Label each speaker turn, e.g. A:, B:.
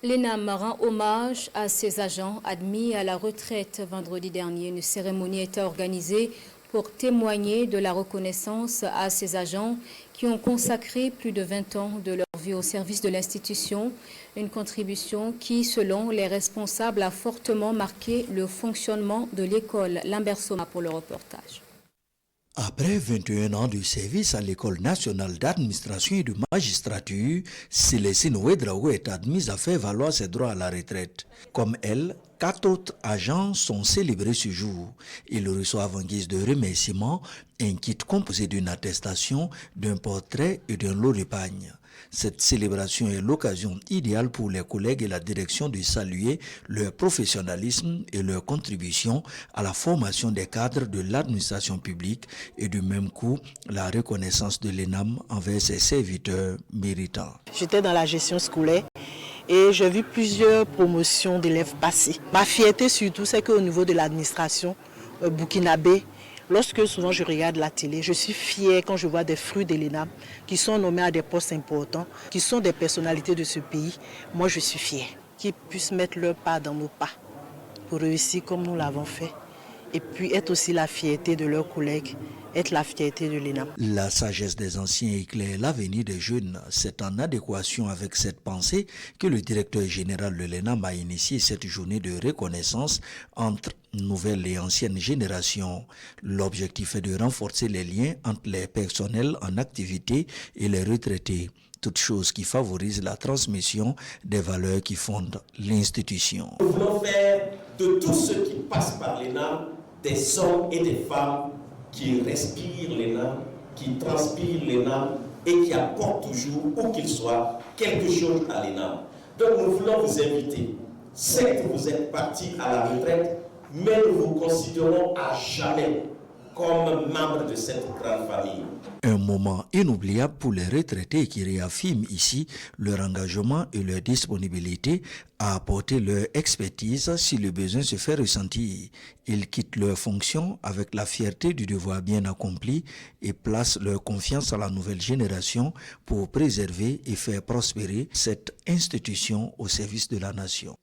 A: L'ENAM rend hommage à ses agents admis à la retraite vendredi dernier. Une cérémonie était organisée pour témoigner de la reconnaissance à ces agents qui ont consacré plus de 20 ans de leur vie au service de l'institution. Une contribution qui, selon les responsables, a fortement marqué le fonctionnement de l'école. Lambert Soma pour le reportage.
B: Après 21 ans de service à l'École nationale d'administration et de magistrature, Célestine Ouedraogo est admise à faire valoir ses droits à la retraite. Comme elle, 4 autres agents sont célébrés ce jour. Ils reçoivent en guise de remerciement un kit composé d'une attestation, d'un portrait et d'un lot d'épargne. Cette célébration est l'occasion idéale pour les collègues et la direction de saluer leur professionnalisme et leur contribution à la formation des cadres de l'administration publique et du même coup la reconnaissance de l'ENAM envers ses serviteurs méritants.
C: J'étais dans la gestion scolaire et j'ai vu plusieurs promotions d'élèves passer. Ma fierté surtout, c'est qu'au niveau de l'administration burkinabé, lorsque souvent je regarde la télé, je suis fière quand je vois des fruits de l'ENAM qui sont nommés à des postes importants, qui sont des personnalités de ce pays. Moi, je suis fière qu'ils puissent mettre leur pas dans nos pas pour réussir comme nous l'avons fait. Et puis être aussi la fierté de leurs collègues, être la fierté de l'ENAM.
B: La sagesse des anciens éclaire l'avenir des jeunes. C'est en adéquation avec cette pensée que le directeur général de l'ENAM a initié cette journée de reconnaissance entre nouvelle et ancienne génération. L'objectif est de renforcer les liens entre les personnels en activité et les retraités. Toute chose qui favorise la transmission des valeurs qui fondent l'institution.
D: Nous voulons faire de tous ceux qui passent par l'ENAM des hommes et des femmes qui respirent l'ENAM, qui transpirent l'ENAM et qui apportent toujours, où qu'ils soient, quelque chose à l'ENAM. Donc nous voulons vous inviter. Certes, vous êtes partis à la retraite, mais nous vous considérons à jamais comme membre de cette grande famille.
B: Un moment inoubliable pour les retraités qui réaffirment ici leur engagement et leur disponibilité à apporter leur expertise si le besoin se fait ressentir. Ils quittent leur fonction avec la fierté du devoir bien accompli et placent leur confiance à la nouvelle génération pour préserver et faire prospérer cette institution au service de la nation.